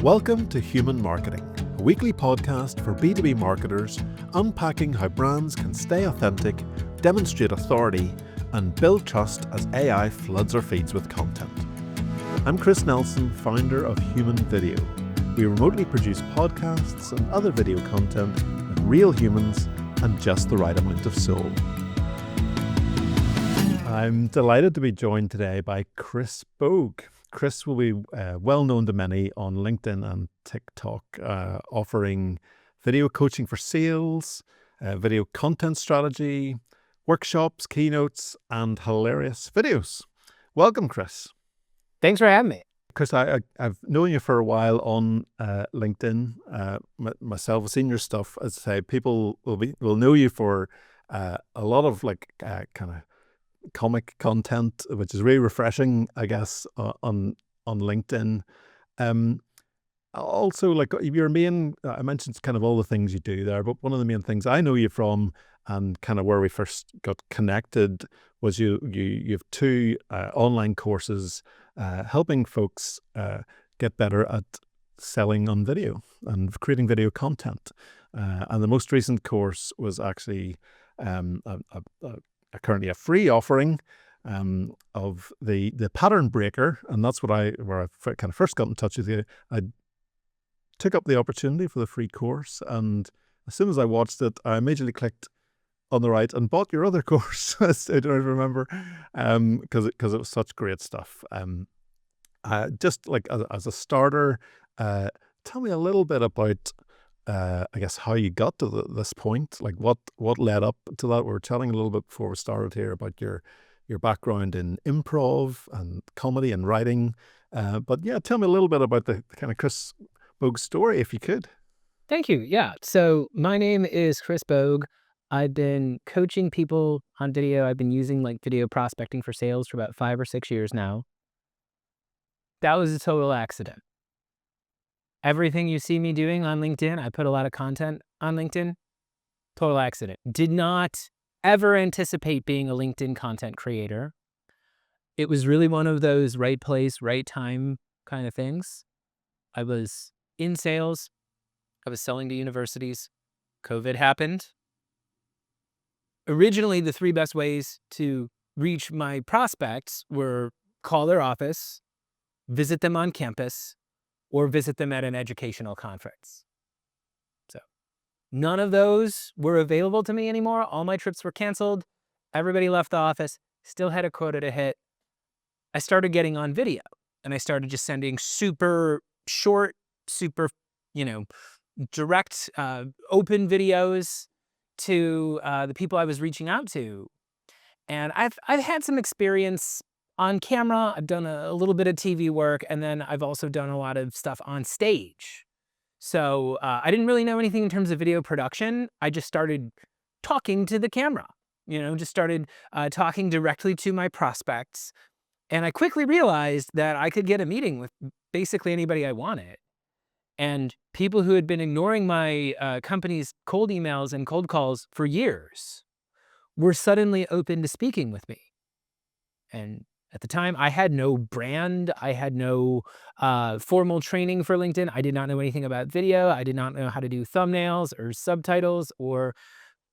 Welcome to Human Marketing, a weekly podcast for B2B marketers unpacking how brands can stay authentic, demonstrate authority, and build trust as AI floods our feeds with content. I'm Chris Nelson, founder of Human Video. We remotely produce podcasts and other video content with real humans and just the right amount of soul. I'm delighted to be joined today by Chris Bogue. Chris will be well known to many on LinkedIn and TikTok, offering video coaching for sales, video content strategy, workshops, keynotes, and hilarious videos. Welcome, Chris. Thanks for having me. Chris, I've known you for a while on LinkedIn. Myself, I've seen your stuff. As I say, people will know you for a lot of kind of comic content, which is really refreshing, I guess, on LinkedIn. Also, like your main, I mentioned kind of all the things you do there, but one of the main things I know you from and kind of where we first got connected was you have two online courses helping folks get better at selling on video and creating video content. And the most recent course was actually currently a free offering of the pattern breaker, and that's where I kind of first got in touch with you. I took up the opportunity for the free course, and as soon as I watched it, I immediately clicked on the right and bought your other course. I don't remember because it was such great stuff. Just like as a starter, tell me a little bit about I guess how you got to this point, like what led up to that. We were chatting a little bit before we started here about your background in improv and comedy and writing. But yeah, tell me a little bit about the kind of Chris Bogue story, if you could. Thank you. Yeah. So my name is Chris Bogue. I've been coaching people on video. I've been using video prospecting for sales for about 5 or 6 years now. That was a total accident. Everything you see me doing on LinkedIn, I put a lot of content on LinkedIn. Total accident. Did not ever anticipate being a LinkedIn content creator. It was really one of those right place, right time kind of things. I was in sales. I was selling to universities. COVID happened. Originally, the 3 best ways to reach my prospects were call their office, visit them on campus, or visit them at an educational conference. So none of those were available to me anymore. All my trips were canceled. Everybody left the office, still had a quota to hit. I started getting on video, and I started just sending super short, super, direct, open videos to the people I was reaching out to. And I've had some experience on camera. I've done a little bit of TV work, and then I've also done a lot of stuff on stage. So I didn't really know anything in terms of video production. I just started talking to the camera, just started talking directly to my prospects. And I quickly realized that I could get a meeting with basically anybody I wanted. And people who had been ignoring my company's cold emails and cold calls for years were suddenly open to speaking with me. And at the time, I had no brand. I had no formal training for LinkedIn. I did not know anything about video. I did not know how to do thumbnails or subtitles or,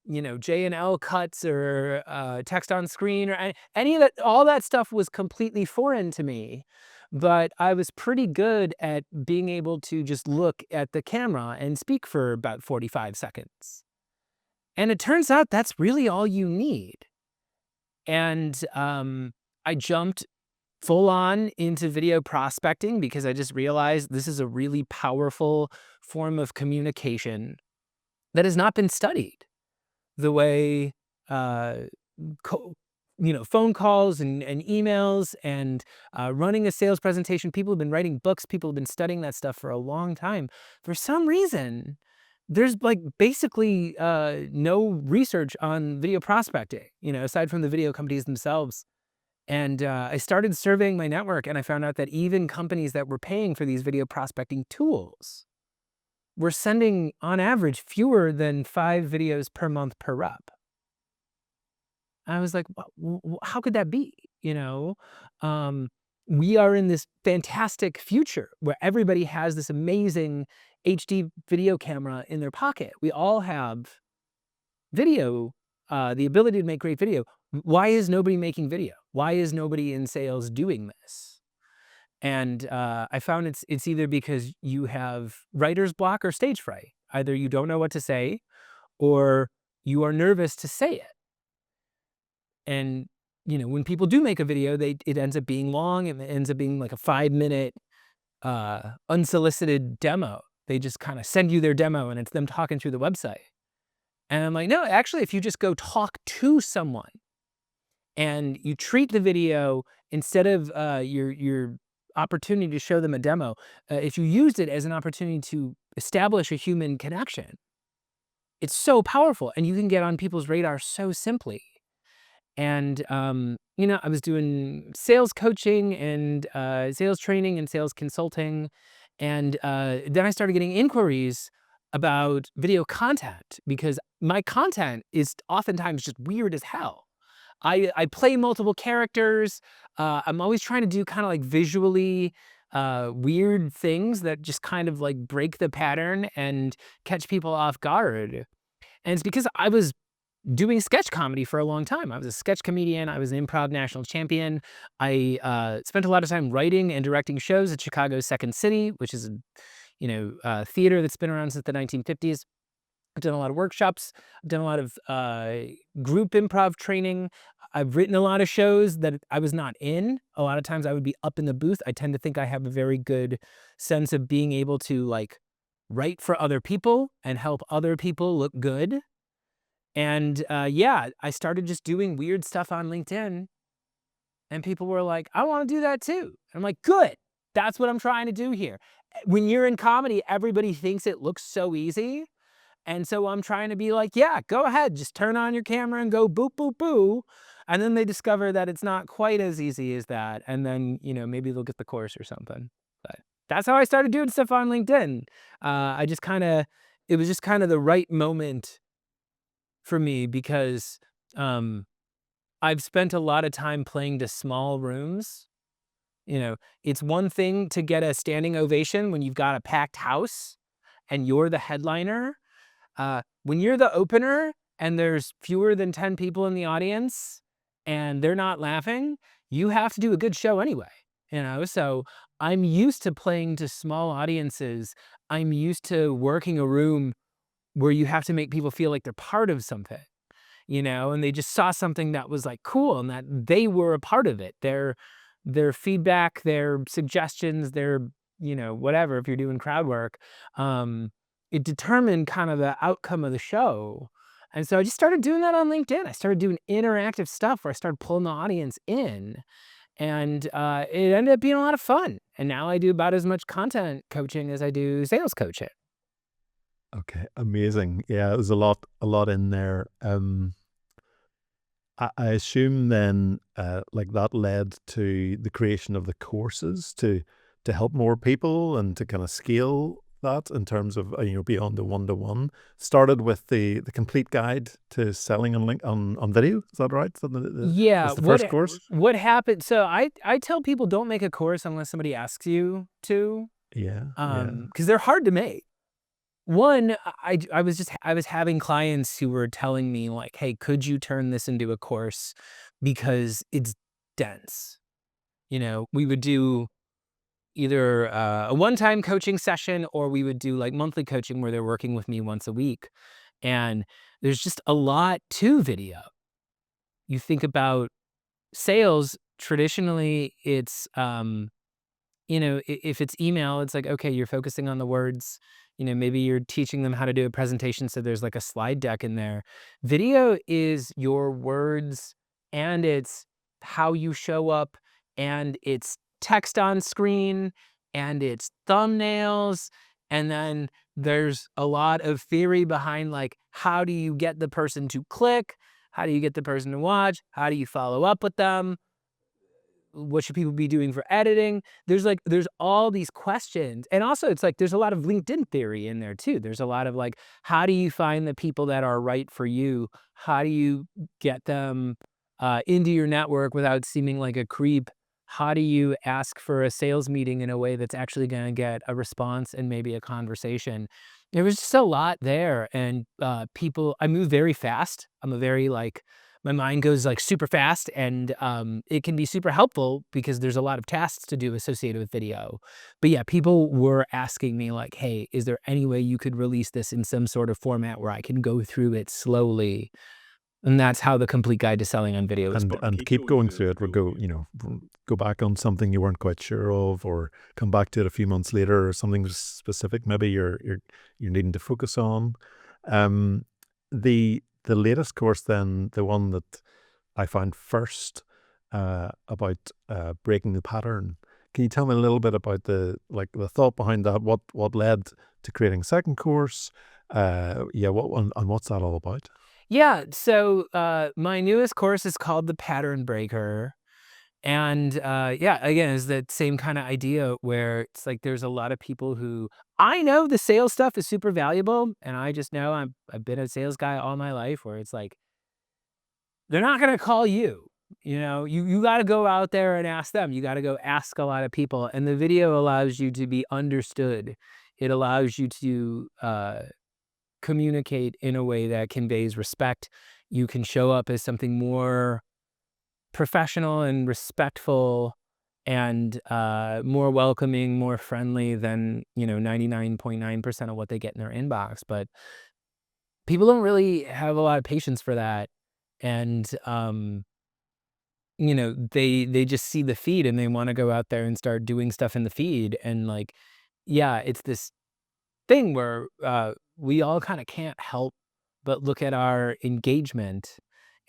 J&L cuts or text on screen or any of that. All that stuff was completely foreign to me. But I was pretty good at being able to just look at the camera and speak for about 45 seconds. And it turns out that's really all you need. And I jumped full on into video prospecting because I just realized this is a really powerful form of communication that has not been studied the way phone calls and emails and running a sales presentation. People have been writing books. People have been studying that stuff for a long time. For some reason, there's basically no research on video prospecting, aside from the video companies themselves. And I started surveying my network, and I found out that even companies that were paying for these video prospecting tools were sending, on average, fewer than 5 videos per month per rep. I was like, how could that be? we are in this fantastic future where everybody has this amazing HD video camera in their pocket. We all have video, the ability to make great video. Why is nobody making video? Why is nobody in sales doing this? And I found it's either because you have writer's block or stage fright. Either you don't know what to say, or you are nervous to say it. And when people do make a video, it ends up being long, and it ends up being like a 5-minute unsolicited demo. They just kind of send you their demo, and it's them talking through the website. And I'm like, no, actually, if you just go talk to someone and you treat the video instead of your opportunity to show them a demo, if you used it as an opportunity to establish a human connection, it's so powerful, and you can get on people's radar so simply. And I was doing sales coaching and sales training and sales consulting, and then I started getting inquiries about video content because my content is oftentimes just weird as hell. I play multiple characters. I'm always trying to do kind of like visually weird things that just kind of like break the pattern and catch people off guard. And it's because I was doing sketch comedy for a long time. I was a sketch comedian. I was an improv national champion. I spent a lot of time writing and directing shows at Chicago's Second City, which is a theater that's been around since the 1950s. I've done a lot of workshops. I've done a lot of group improv training. I've written a lot of shows that I was not in. A lot of times I would be up in the booth. I tend to think I have a very good sense of being able to like write for other people and help other people look good. And I started just doing weird stuff on LinkedIn, and people were like, I want to do that too. And I'm like, good. That's what I'm trying to do here. When you're in comedy, everybody thinks it looks so easy. And so I'm trying to be like, yeah, go ahead. Just turn on your camera and go boop, boop, boo. And then they discover that it's not quite as easy as that. And then, maybe they'll get the course or something. But that's how I started doing stuff on LinkedIn. It was just kind of the right moment for me because I've spent a lot of time playing to small rooms. It's one thing to get a standing ovation when you've got a packed house and you're the headliner. When you're the opener and there's fewer than 10 people in the audience and they're not laughing, you have to do a good show anyway. So I'm used to playing to small audiences. I'm used to working a room where you have to make people feel like they're part of something, and they just saw something that was like cool and that they were a part of it. Their feedback, their suggestions, their, whatever, if you're doing crowd work, it determined kind of the outcome of the show. And so I just started doing that on LinkedIn. I started doing interactive stuff where I started pulling the audience in. And it ended up being a lot of fun. And now I do about as much content coaching as I do sales coaching. Okay, amazing. Yeah, there's a lot in there. I assume then, like that led to the creation of the courses to help more people and to kind of scale that in terms of beyond the one-to-one. Started with the complete guide to selling on video. Is that right? Is that Yeah. the first course? What happened? So I tell people don't make a course unless somebody asks you to. Yeah. Because they're hard to make. One, I was having clients who were telling me like, hey, could you turn this into a course because it's dense. We would do either a one-time coaching session, or we would do like monthly coaching where they're working with me once a week. And there's just a lot to video. You think about sales, traditionally it's if it's email, it's like, okay, you're focusing on the words. Maybe you're teaching them how to do a presentation, so there's like a slide deck in there. Video is your words, and it's how you show up, and it's text on screen, and it's thumbnails, and then there's a lot of theory behind like, how do you get the person to click? How do you get the person to watch? How do you follow up with them? What should people be doing for editing? There's all these questions. And also it's like, there's a lot of LinkedIn theory in there too. There's a lot of like, how do you find the people that are right for you? How do you get them into your network without seeming like a creep? How do you ask for a sales meeting in a way that's actually gonna get a response and maybe a conversation? There was just a lot there, and, people I move very fast. I'm a very, like my mind goes, like, super fast, and, it can be super helpful because there's a lot of tasks to do associated with video. But, yeah, people were asking me, like, "Hey, is there any way you could release this in some sort of format where I can go through it slowly?" And that's how the complete guide to selling on video was born. And keep going through it, or go, go back on something you weren't quite sure of, or come back to it a few months later, or something specific maybe you're needing to focus on. Um, the latest course, then, the one that I found first, about breaking the pattern. Can you tell me a little bit about the thought behind that? What led to creating a second course? Yeah, what one, and what's that all about? Yeah, so, my newest course is called The Pattern Breaker, and, yeah, again, it's that same kinda idea where it's like there's a lot of people who I know the sales stuff is super valuable, and I just know I've been a sales guy all my life where it's like, they're not gonna call you, you know? You gotta go out there and ask them, you gotta go ask a lot of people, and the video allows you to be understood. It allows you to, communicate in a way that conveys respect. You can show up as something more professional and respectful and more welcoming, more friendly than 99.9% of what they get in their inbox. But people don't really have a lot of patience for that, and they just see the feed and they want to go out there and start doing stuff in the feed, and like, yeah, it's this thing where we all kind of can't help but look at our engagement.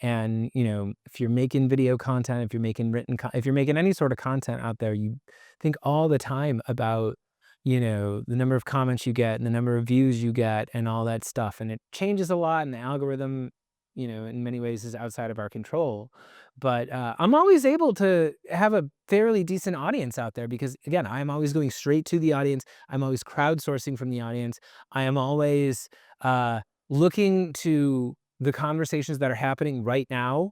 And if you're making video content, if you're making if you're making any sort of content out there, you think all the time about the number of comments you get and the number of views you get and all that stuff, and it changes a lot, and the algorithm in many ways is outside of our control. But I'm always able to have a fairly decent audience out there because, again, I'm always going straight to the audience. I'm always crowdsourcing from the audience. I am always looking to the conversations that are happening right now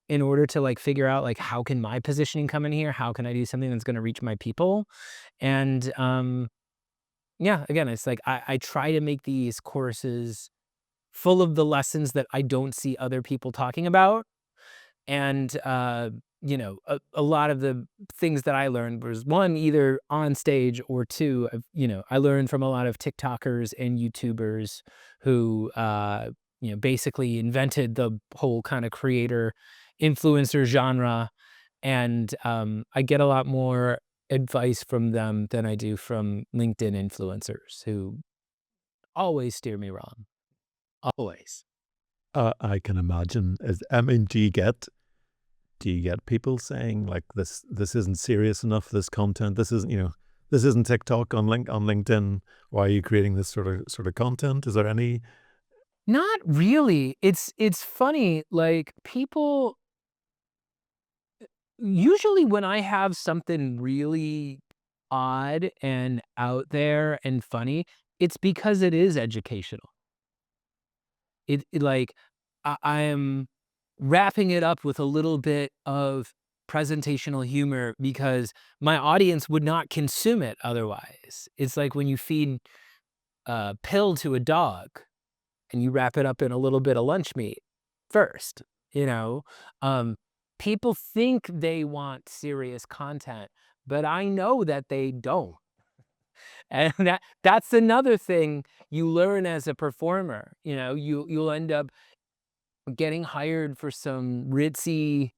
in order to like figure out like how can my positioning come in here? How can I do something that's going to reach my people? And yeah, again, it's like I try to make these courses full of the lessons that I don't see other people talking about. And, a lot of the things that I learned was, one, either on stage, or two, I learned from a lot of TikTokers and YouTubers who, basically invented the whole kind of creator influencer genre. And I get a lot more advice from them than I do from LinkedIn influencers who always steer me wrong. Always. I can imagine. I mean, do you get people saying like this isn't serious enough? This content, this isn't TikTok on LinkedIn. Why are you creating this sort of content? Is there any? Not really. It's funny, like, people usually when I have something really odd and out there and funny, it's because it is educational. Like, I am wrapping it up with a little bit of presentational humor because my audience would not consume it otherwise. It's like when you feed a pill to a dog and you wrap it up in a little bit of lunch meat first, you know? Um, People think they want serious content, but I know that they don't. And that's another thing you learn as a performer. You'll end up getting hired for some ritzy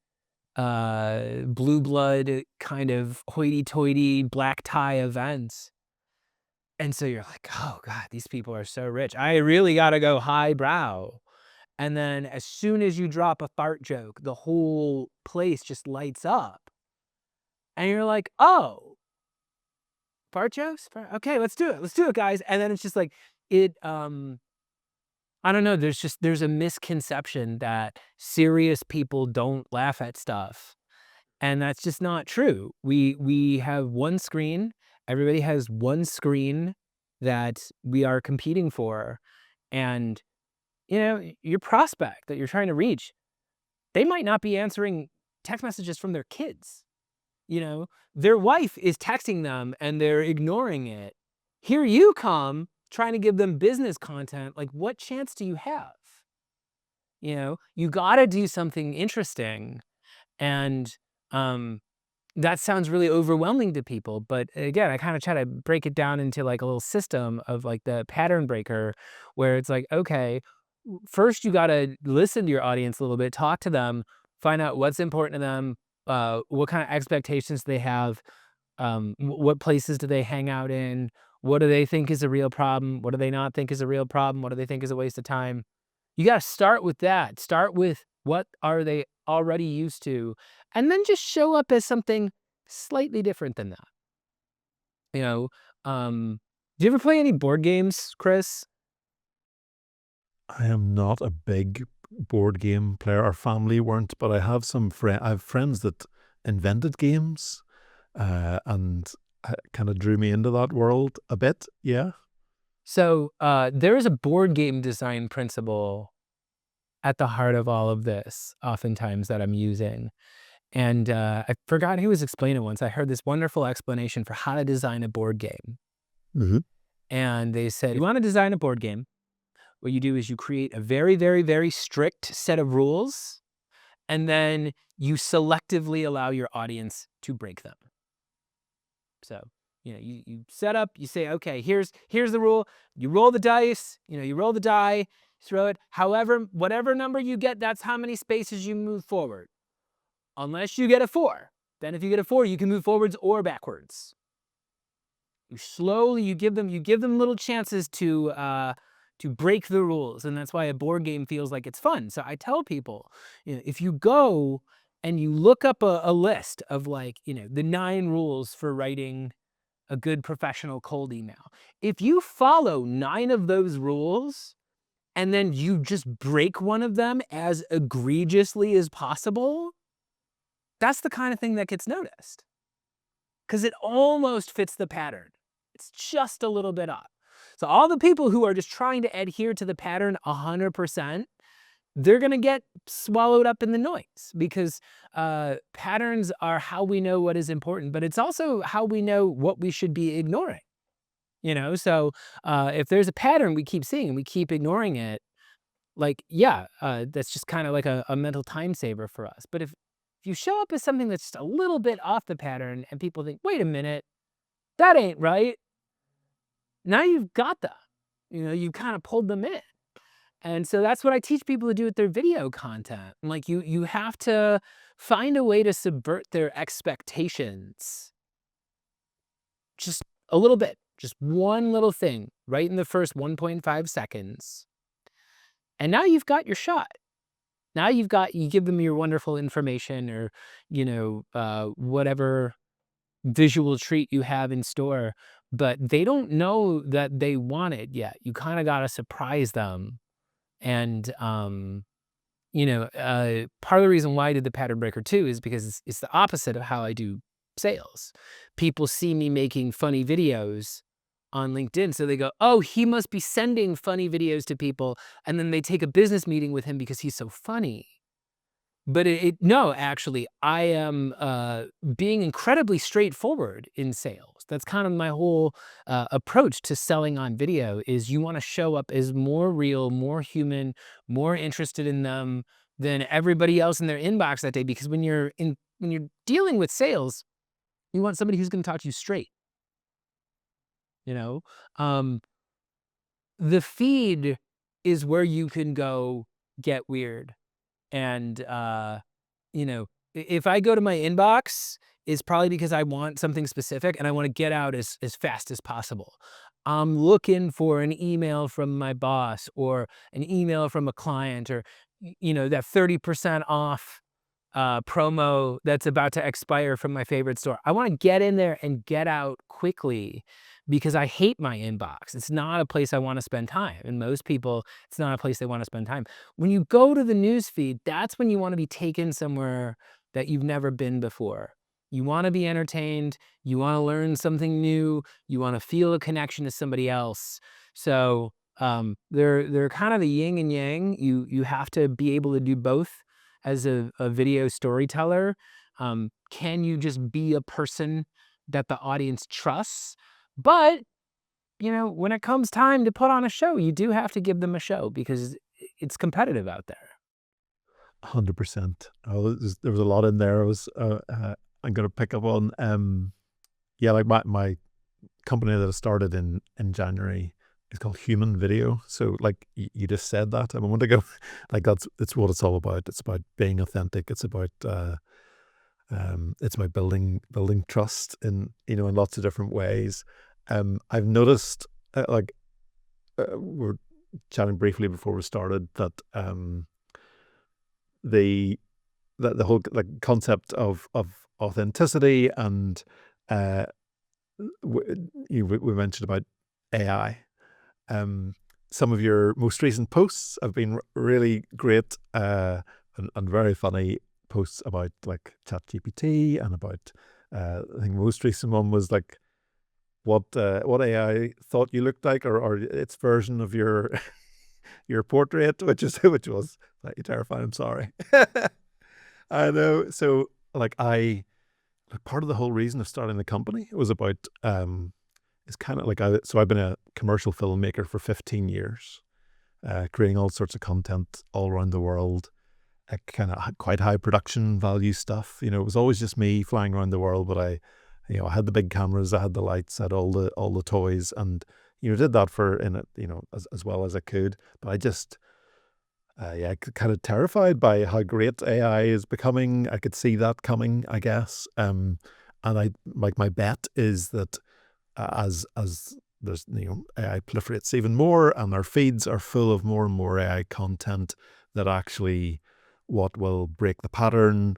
blue blood kind of hoity-toity black tie events. And so you're like, "Oh god, these people are so rich. I really gotta go highbrow." And then as soon as you drop a fart joke, the whole place just lights up. And you're like, "Oh, fart jokes? Okay, let's do it. Let's do it, guys." And then it's just like it I don't know, there's a misconception that serious people don't laugh at stuff. And that's just not true. We have one screen. Everybody has one screen that we are competing for. And your prospect that you're trying to reach, they might not be answering text messages from their kids. Their wife is texting them and they're ignoring it. Here you come trying to give them business content. Like, what chance do you have? You got to do something interesting. And that sounds really overwhelming to people. But again, I kind of try to break it down into like a little system of like the pattern breaker, where it's like, okay, first you got to listen to your audience a little bit, talk to them, find out what's important to them, what kind of expectations they have, what places do they hang out in, what do they think is a real problem, what do they not think is a real problem, what do they think is a waste of time. You got to start with that. Start with what are they already used to, and then just show up as something slightly different than that. You know, do you ever play any board games, Chris? I am not a big board game player. Our family weren't, but I have I have friends that invented games, and kind of drew me into that world a bit. Yeah. So there is a board game design principle at the heart of all of this, oftentimes that I'm using. And I forgot who was explaining it once. I heard this wonderful explanation for how to design a board game. Hmm. And they said, you want to design a board game, what you do is you create a very, very, very strict set of rules, and then you selectively allow your audience to break them. So, you set up, you say, okay, here's the rule. You roll the dice, you roll the die, throw it. However, whatever number you get, that's how many spaces you move forward. Unless you get a 4. Then if you get a 4, you can move forwards or backwards. You give them little chances to break the rules, and that's why a board game feels like it's fun. So I tell people, if you go and you look up a list of like, the 9 rules for writing a good professional cold email. If you follow 9 of those rules and then you just break one of them as egregiously as possible, that's the kind of thing that gets noticed, because it almost fits the pattern. It's just a little bit off. So all the people who are just trying to adhere to the pattern 100%, they're going to get swallowed up in the noise, because patterns are how we know what is important, but it's also how we know what we should be ignoring. So if there's a pattern we keep seeing and we keep ignoring it, like, yeah, that's just kind of like a mental time saver for us. But if you show up as something that's just a little bit off the pattern and people think, wait a minute, that ain't right, now you've got them. You kind of pulled them in. And so that's what I teach people to do with their video content. Like, you have to find a way to subvert their expectations. Just a little bit, just one little thing right in the first 1.5 seconds. And now you've got your shot. Now you give them your wonderful information, or, whatever visual treat you have in store, but they don't know that they want it yet. You kind of got to surprise them. And, part of the reason why I did the pattern breaker too is because it's the opposite of how I do sales. People see me making funny videos on LinkedIn, so they go, oh, he must be sending funny videos to people. And then they take a business meeting with him because he's so funny. But no, actually, I am being incredibly straightforward in sales. That's kind of my whole approach to selling on video, is you want to show up as more real, more human, more interested in them than everybody else in their inbox that day. Because when you're dealing with sales, you want somebody who's going to talk to you straight. Um, the feed is where you can go get weird. And if I go to my inbox, it's probably because I want something specific and I want to get out as fast as possible. I'm looking for an email from my boss, or an email from a client, or, that 30% off promo that's about to expire from my favorite store. I want to get in there and get out quickly, because I hate my inbox. It's not a place I want to spend time. And most people, it's not a place they want to spend time. When you go to the news feed, that's when you want to be taken somewhere that you've never been before. You want to be entertained. You want to learn something new. You want to feel a connection to somebody else. So they're kind of the yin and yang. You have to be able to do both as a video storyteller. Can you just be a person that the audience trusts? But, when it comes time to put on a show, you do have to give them a show because it's competitive out there. 100%. Oh, there was a lot in there. I'm going to pick up on, yeah, like my company that I started in January is called Human Video. So like you just said that a moment ago, like it's what it's all about. It's about being authentic. It's about building trust in lots of different ways. I've noticed, we're chatting briefly before we started, that the the whole like concept of authenticity, and uh, we mentioned about AI. Some of your most recent posts have been really great, and very funny posts about like ChatGPT, and about I think the most recent one was like what AI thought you looked like, or its version of your your portrait, which was slightly terrifying. I'm sorry. I know. So like part of the whole reason of starting the company was about it's kind of like I've been a commercial filmmaker for 15 years, creating all sorts of content all around the world, kind of quite high production value stuff. It was always just me flying around the world, but I had the big cameras, I had the lights, I had all the toys, and did that for as well as I could. But I just yeah, kind of terrified by how great AI is becoming. I could see that coming, I guess. And I like my bet is that as there's AI proliferates even more, and our feeds are full of more and more AI content, that actually what will break the pattern,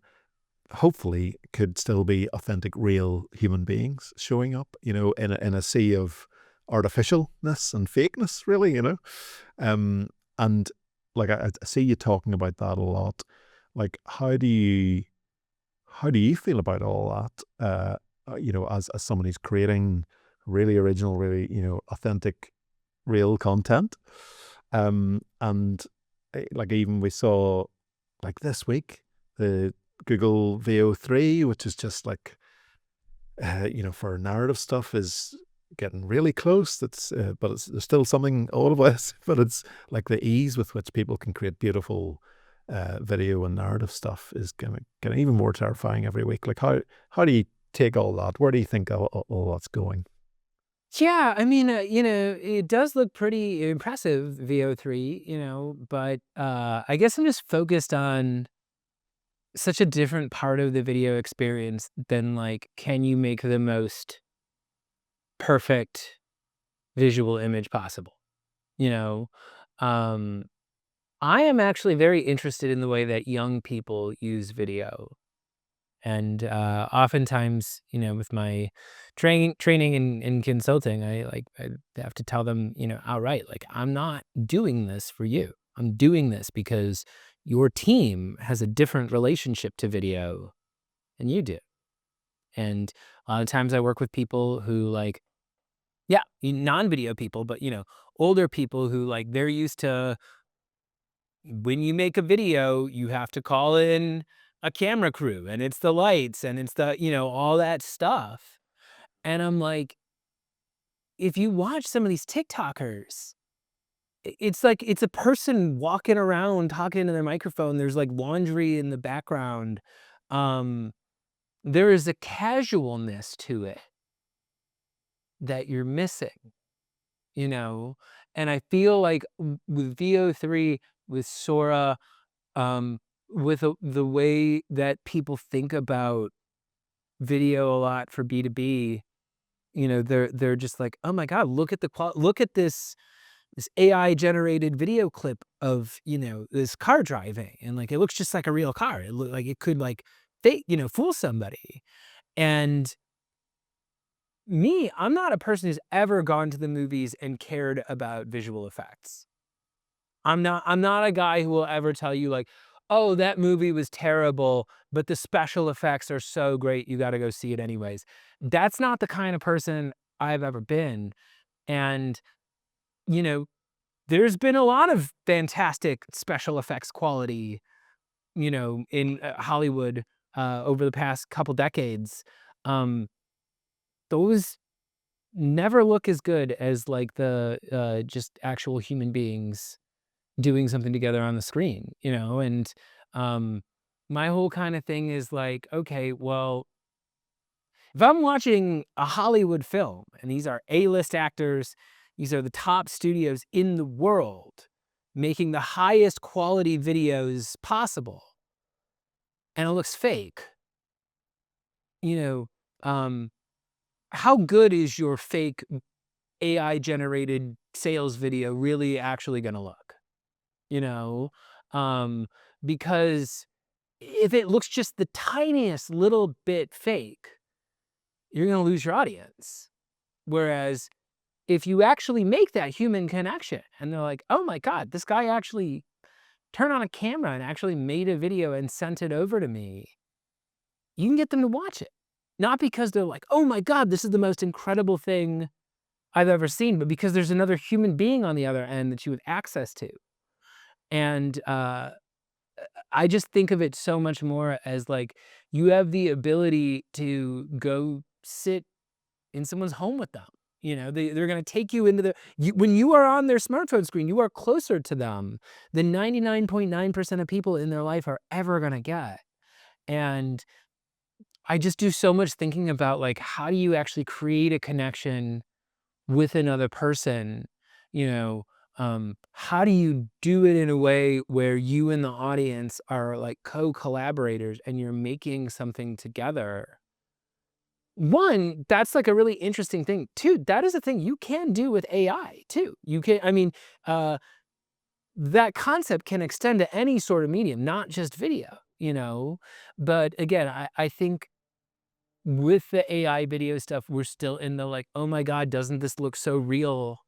hopefully, could still be authentic, real human beings showing up, in a sea of artificialness and fakeness, really, and like I see you talking about that a lot. Like, how do you feel about all that? As someone who's creating really original, really authentic, real content, and like even we saw like this week the Google VO3, which is just like for narrative stuff, is getting really close. There's still something all of us, but it's like the ease with which people can create beautiful video and narrative stuff is getting even more terrifying every week. Like how do you take all that? Where do you think all that's going? Yeah, I mean, it does look pretty impressive, VO3, but I guess I'm just focused on such a different part of the video experience than like, can you make the most perfect visual image possible? You know, um, I am actually very interested in the way that young people use video. And oftentimes, with my training and consulting, I have to tell them, outright, like, I'm not doing this for you. I'm doing this because your team has a different relationship to video than you do. And a lot of times I work with people who like, yeah, non-video people, but older people who like they're used to when you make a video, you have to call in a camera crew and it's the lights and it's the, all that stuff. And I'm like, if you watch some of these TikTokers, it's like it's a person walking around talking into their microphone. There's like laundry in the background. Um, there is a casualness to it that you're missing, you know? And I feel like with VO3, with Sora, um, with the way that people think about video a lot for B2B, they're just like, oh my God, look at this AI generated video clip of, this car driving. And like, it looks just like a real car. It look like it could like fake, fool somebody. And me, I'm not a person who's ever gone to the movies and cared about visual effects. I'm not a guy who will ever tell you like, "Oh, that movie was terrible, but the special effects are so great, you gotta go see it anyways." That's not the kind of person I've ever been, and, you know, there's been a lot of fantastic special effects quality, in, Hollywood, over the past couple decades, those never look as good as like the just actual human beings doing something together on the screen, and um, my whole kind of thing is like, okay, well, if I'm watching a Hollywood film and these are A-list actors, these are the top studios in the world making the highest quality videos possible, and it looks fake, you know, um, how good is your fake AI generated sales video really actually going to look? You know, um, because if it looks just the tiniest little bit fake, you're going to lose your audience. Whereas if you actually make that human connection and they're like, oh my God, this guy actually turned on a camera and actually made a video and sent it over to me, you can get them to watch it. Not because they're like, oh my God, this is the most incredible thing I've ever seen, but because there's another human being on the other end that you have access to. And I just think of it so much more as like you have the ability to go sit in someone's home with them. They're going to take you into when you are on their smartphone screen, you are closer to them than 99.9% of people in their life are ever going to get. And I just do so much thinking about like, how do you actually create a connection with another person? How do you do it in a way where you and the audience are like co-collaborators and you're making something together? One, that's like a really interesting thing. Two, that is a thing you can do with AI too. Uh, that concept can extend to any sort of medium, not just video. But again, I think with the AI video stuff, we're still in the like, oh my God, doesn't this look so real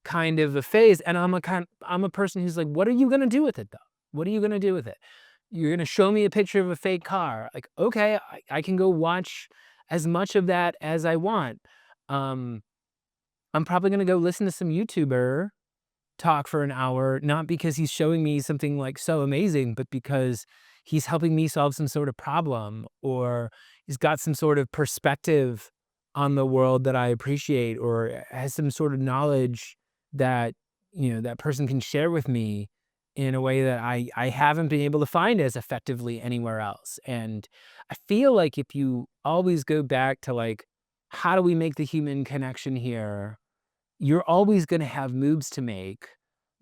kind of a phase. And I'm a person who's like, what are you gonna do with it though? What are you gonna do with it? You're gonna show me a picture of a fake car. Like, okay, I can go watch as much of that as I want. Um, I'm probably gonna go listen to some YouTuber talk for an hour, not because he's showing me something like so amazing, but because he's helping me solve some sort of problem, or he's got some sort of perspective on the world that I appreciate, or has some sort of knowledge that, that person can share with me in a way that I haven't been able to find as effectively anywhere else. And I feel like if you always go back to like, how do we make the human connection here? You're always gonna have moves to make,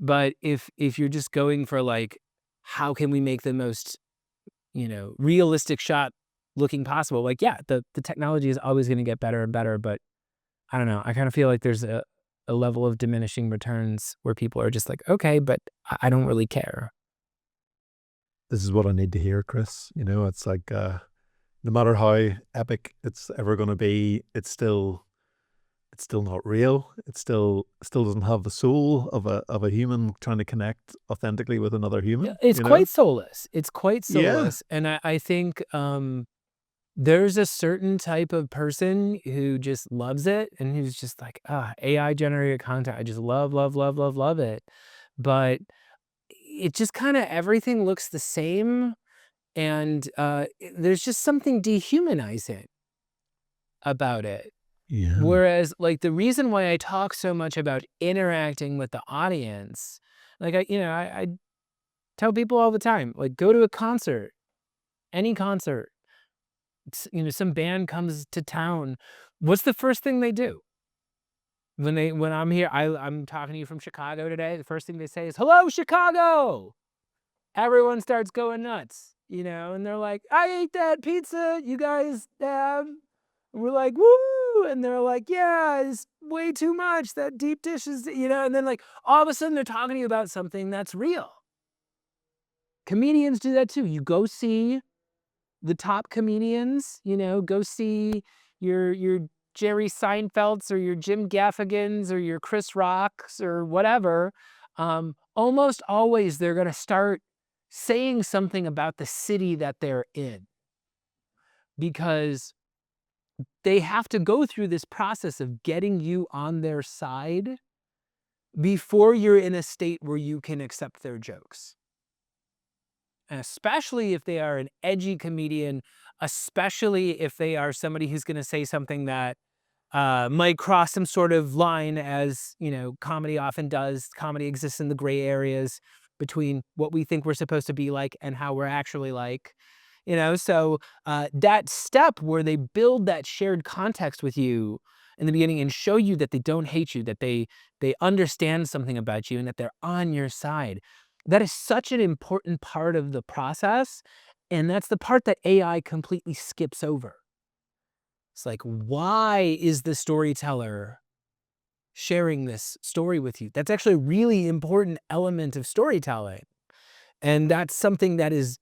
but if you're just going for, like, how can we make the most, realistic shot looking possible, like, yeah, the technology is always gonna get better and better, but I don't know, I kinda feel like there's a level of diminishing returns where people are just like, "Okay, but I don't really care." This is what I need to hear, Chris. It's like no matter how epic it's ever going to be, it's still not real. It still doesn't have the soul of a human trying to connect authentically with another Yeah, human, it's you know? quite soulless, it's quite Yeah. soulless, and I think, there's a certain type of person who just loves it and who's just like, "Ah, AI generated content, I just love, love, love, love, love it." But it just kinda everything looks the same, and, there's just something dehumanizing about it. Yeah. Whereas, like, the reason why I talk so much about interacting with the audience, like, I tell people all the time, like, go to a concert, any concert, some band comes to town, what's the first thing they do? When I'm here, I'm talking to you from Chicago today, the first thing they say is, "Hello, Chicago!" Everyone starts going nuts, and they're like, "I ate that pizza you guys have." We're like, "Woo!" And they're like, "Yeah, it's way too much. That deep dish is," and then like all of a sudden they're talking to you about something that's real. Comedians do that too. You go see the top comedians, go see your Jerry Seinfelds or your Jim Gaffigans or your Chris Rocks or whatever. Almost always they're going to start saying something about the city that they're in, because they have to go through this process of getting you on their side before you're in a state where you can accept their jokes. especially if they are an edgy comedian, especially if they are somebody who's going to say something that might cross some sort of line, as comedy often does. Comedy exists in the gray areas between what we think we're supposed to be like and how we're actually like. So that step where they build that shared context with you in the beginning and show you that they don't hate you, that they understand something about you, and that they're on your side. That is such an important part of the process, and that's the part that AI completely skips over. It's like, why is the storyteller sharing this story with you? That's actually a really important element of storytelling. And that's something that is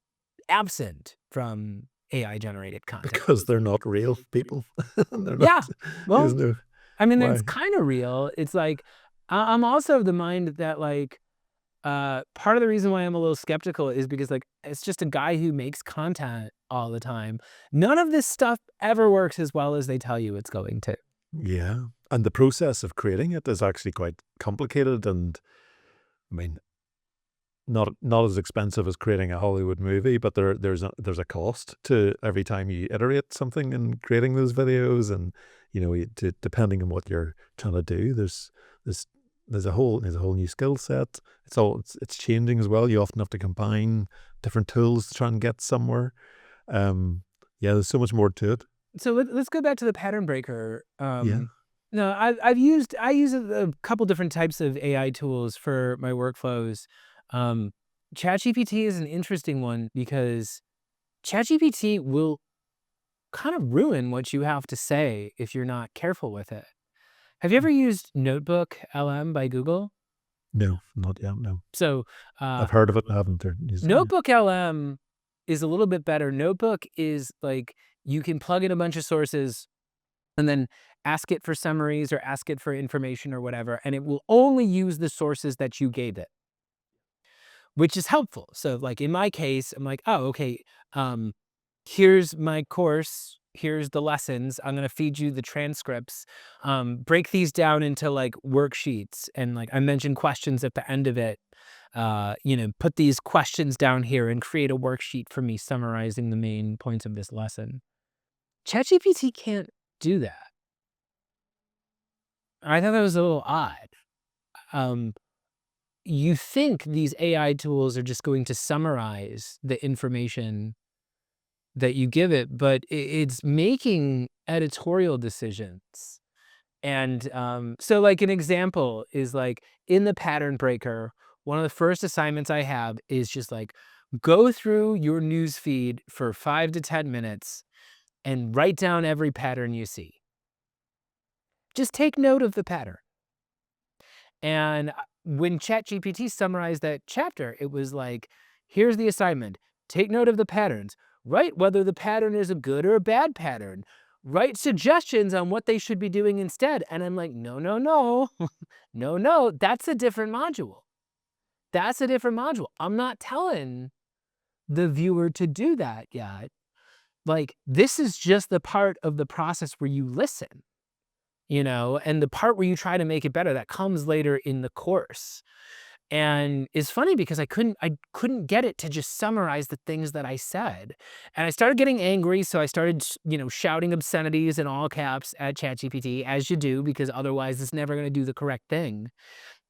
absent from AI generated content. Because they're not real people. They're not. Yeah. Well, There's no I mean, it's why. kind of real. It's like, I'm also of the mind that, like, part of the reason why I'm a little skeptical is because, like, it's just a guy who makes content all the time. None of this stuff ever works as well as they tell you it's going to. Yeah, and the process of creating it is actually quite complicated, and I mean, not as expensive as creating a Hollywood movie, but there's a cost to every time you iterate something in creating those videos, and depending on what you're trying to do, there's there's a whole new skill set. It's changing as well. You often have to combine different tools to try and get somewhere. Yeah, there's so much more to it. So let's go back to the pattern breaker. Yeah. No, I use a couple different types of AI tools for my workflows. Um, ChatGPT is an interesting one because ChatGPT will kind of ruin what you have to say if you're not careful with it. Have you ever used Notebook LM by Google? No, not yet. No, So uh, I've heard of it. I haven't used it. Notebook LM is a little bit better. Notebook is like, you can plug in a bunch of sources and then ask it for summaries or ask it for information or whatever, and it will only use the sources that you gave it, which is helpful. So, like, in my case, I'm like, oh, okay, um, here's my course, here's the lessons, I'm gonna feed you the transcripts, break these down into, like, worksheets, and, like, I mentioned questions at the end of it. Put these questions down here and create a worksheet for me summarizing the main points of this lesson. ChatGPT can't do that. I thought that was a little odd. Um, you think these AI tools are just going to summarize the information that you give it, but it's making editorial decisions. And so, like, an example is, like, in the pattern breaker, one of the first assignments I have is just like, go through your news feed for 5 to 10 minutes and write down every pattern you see. Just take note of the pattern. And when ChatGPT summarized that chapter, it was like, here's the assignment. Take note of the patterns. Write whether the pattern is a good or a bad pattern. Write suggestions on what they should be doing instead. And I'm like, no, no, no. No, no, that's a different module. That's a different module. I'm not telling the viewer to do that yet. Like, this is just the part of the process where you listen, and the part where you try to make it better, that comes later in the course. And it's funny because I couldn't get it to just summarize the things that I said. And I started getting angry, so I started, shouting obscenities in all caps at ChatGPT, as you do, because otherwise it's never going to do the correct thing.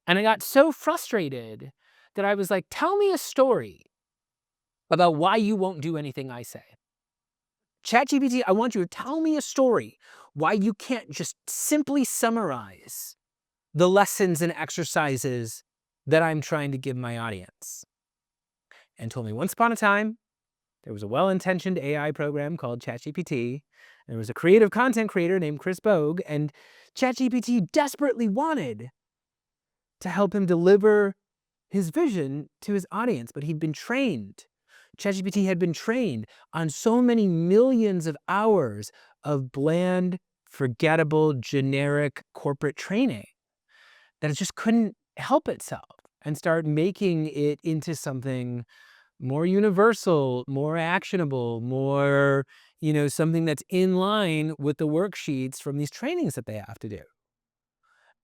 And I got so frustrated that I was like, tell me a story about why you won't do anything I say. ChatGPT, I want you to tell me a story why you can't just simply summarize the lessons and exercises that I'm trying to give my audience. And told me, once upon a time, there was a well-intentioned AI program called ChatGPT. And there was a creative content creator named Chris Bogue, and ChatGPT desperately wanted to help him deliver his vision to his audience, but he'd been trained. ChatGPT had been trained on so many millions of hours of bland, forgettable, generic corporate training that it just couldn't help itself and start making it into something more universal, more actionable, more, something that's in line with the worksheets from these trainings that they have to do.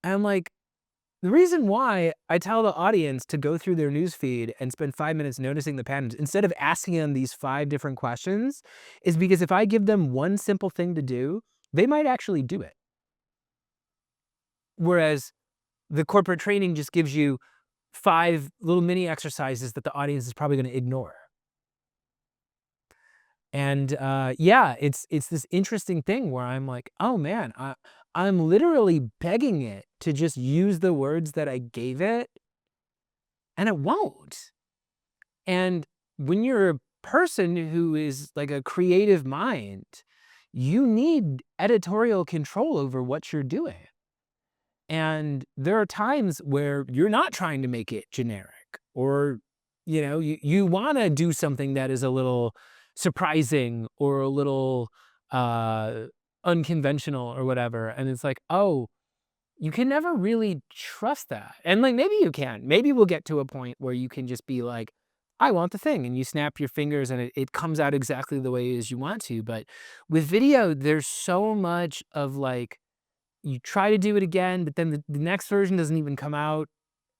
And I'm like, The reason why I tell the audience to go through their newsfeed and spend 5 minutes noticing the patterns instead of asking them these 5 different questions is because if I give them one simple thing to do, they might actually do it. Whereas the corporate training just gives you 5 little mini exercises that the audience is probably gonna ignore. And, yeah, it's this interesting thing where I'm like, "Oh, man, I'm literally begging it to just use the words that I gave it, and it won't." And when you're a person who is like a creative mind, you need editorial control over what you're doing. And there are times where you're not trying to make it generic or, you want to do something that is a little surprising or a little uh, unconventional or whatever. And it's like, oh, you can never really trust that. And like, maybe you can. Maybe we'll get to a point where you can just be like, I want the thing. And you snap your fingers and it comes out exactly the way as you want to. But with video, there's so much of like, you try to do it again, but then the next version doesn't even come out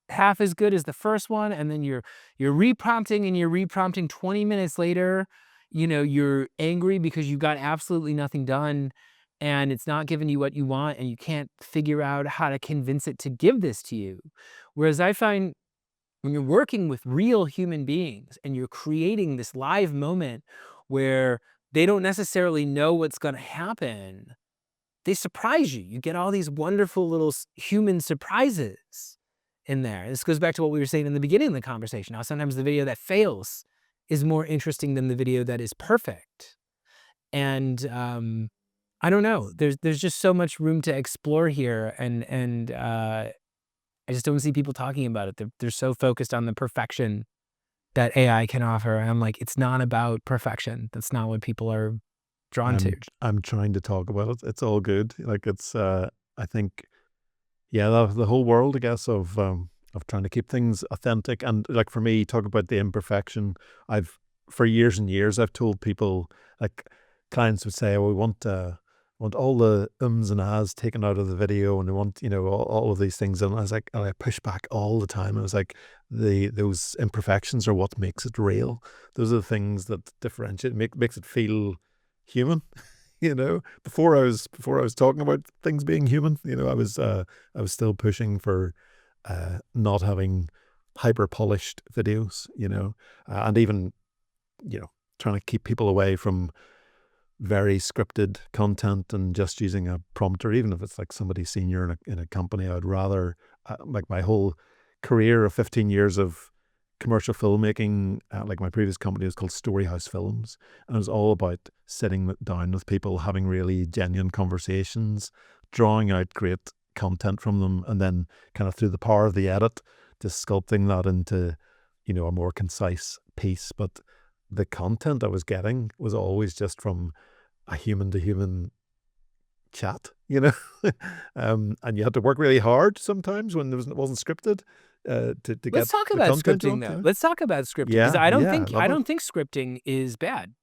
half as good as the first one, and then you're reprompting and you're reprompting 20 minutes later, you're angry because you got absolutely nothing done, and it's not giving you what you want, and you can't figure out how to convince it to give this to you. Whereas I find when you're working with real human beings and you're creating this live moment where they don't necessarily know what's gonna happen, they surprise you. You get all these wonderful little human surprises in there. This goes back to what we were saying in the beginning of the conversation. How sometimes the video that fails is more interesting than the video that is perfect. And I don't know. There's just so much room to explore here, and I just don't see people talking about it. They're so focused on the perfection that AI can offer. And I'm like, it's not about perfection. That's not what people are drawn to. I'm trying to talk about it. It's all good. Like it's I think yeah, the whole world I guess of trying to keep things authentic and like for me talk about the imperfection. I've for years and years I've told people like clients would say, "Oh, we want all the ums and ahs taken out of the video and we want, all of these things." And I was like, and I push back all the time. I was like, those imperfections are what makes it real. Those are the things that differentiate, makes it feel human. Before I was talking about things being human, I was still pushing for not having hyper polished videos, and even, trying to keep people away from very scripted content and just using a prompter, even if it's like somebody senior in a company. I would rather, like my whole career of 15 years of commercial filmmaking, like my previous company was called Storyhouse Films, and it was all about sitting down with people, having really genuine conversations, drawing out great content from them, and then kind of through the power of the edit, just sculpting that into, a more concise piece. But the content I was getting was always just from a human to human chat, and you had to work really hard sometimes when it wasn't scripted to get Let's talk the about content scripting, up, though. Let's talk about scripting because Yeah, I don't yeah, think love I it. don't think scripting is bad.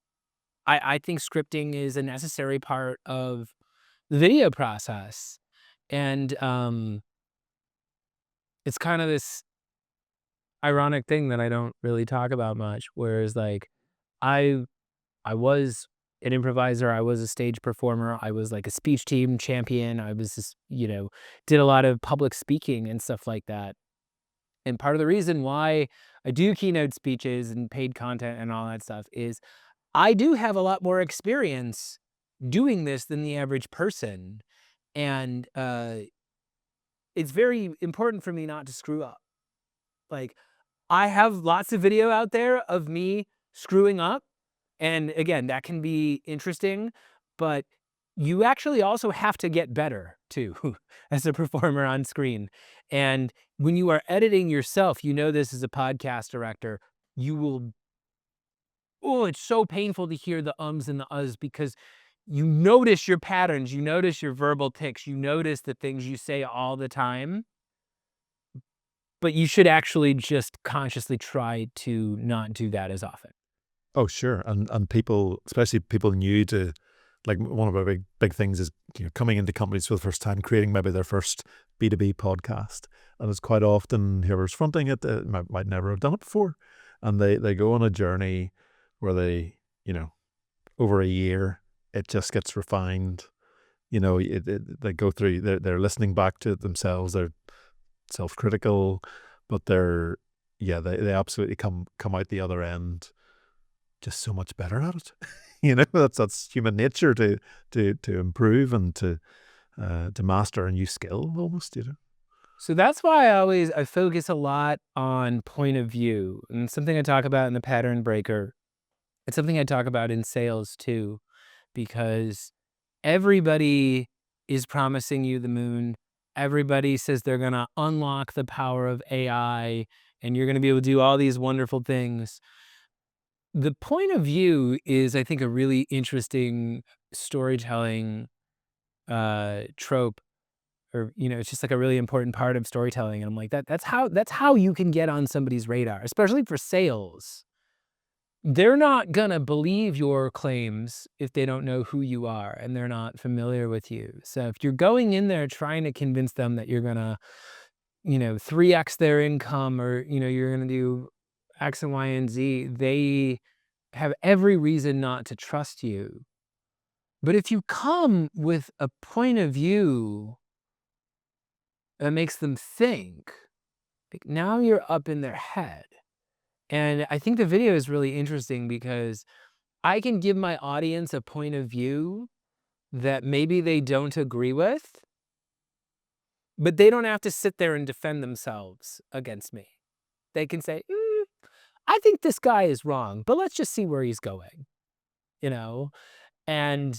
I think scripting is a necessary part of the video process, and it's kind of this ironic thing that I don't really talk about much. Whereas, like, I I was an improviser, I was a stage performer, I was like a speech team champion, I was just, did a lot of public speaking and stuff like that. And part of the reason why I do keynote speeches and paid content and all that stuff is I do have a lot more experience doing this than the average person. And it's very important for me not to screw up. Like, I have lots of video out there of me screwing up. And again, that can be interesting, but you actually also have to get better too as a performer on screen. And when you are editing yourself, this as a podcast director, you will, oh, it's so painful to hear the ums and the uhs because you notice your patterns, you notice your verbal tics, you notice the things you say all the time. But you should actually just consciously try to not do that as often. Oh, sure. And people, especially people new to like one of our big things is, you know, coming into companies for the first time, creating maybe their first B2B podcast. And it's quite often whoever's fronting it might never have done it before. And they go on a journey where they, you know, over a year, it just gets refined. You know, they go through, they're listening back to it themselves, they're self-critical, but they absolutely come out the other end just so much better at it. You know, that's human nature to improve and to master a new skill almost, you know. So that's why I focus a lot on point of view, and it's something I talk about in the pattern breaker. It's something I talk about in sales too, because everybody is promising you the moon. Everybody says they're going to unlock the power of AI and you're going to be able to do all these wonderful things. The point of view is, I think, a really interesting storytelling trope, or, you know, it's just like a really important part of storytelling. And I'm like, that's how you can get on somebody's radar, especially for sales. They're not gonna believe your claims if they don't know who you are and they're not familiar with you. So if you're going in there trying to convince them that you're gonna, you know, 3x their income, or, you know, you're gonna do X and Y and Z, they have every reason not to trust you. But if you come with a point of view that makes them think, like, now you're up in their head. And I think the video is really interesting because I can give my audience a point of view that maybe they don't agree with, but they don't have to sit there and defend themselves against me. They can say, I think this guy is wrong, but let's just see where he's going, you know? And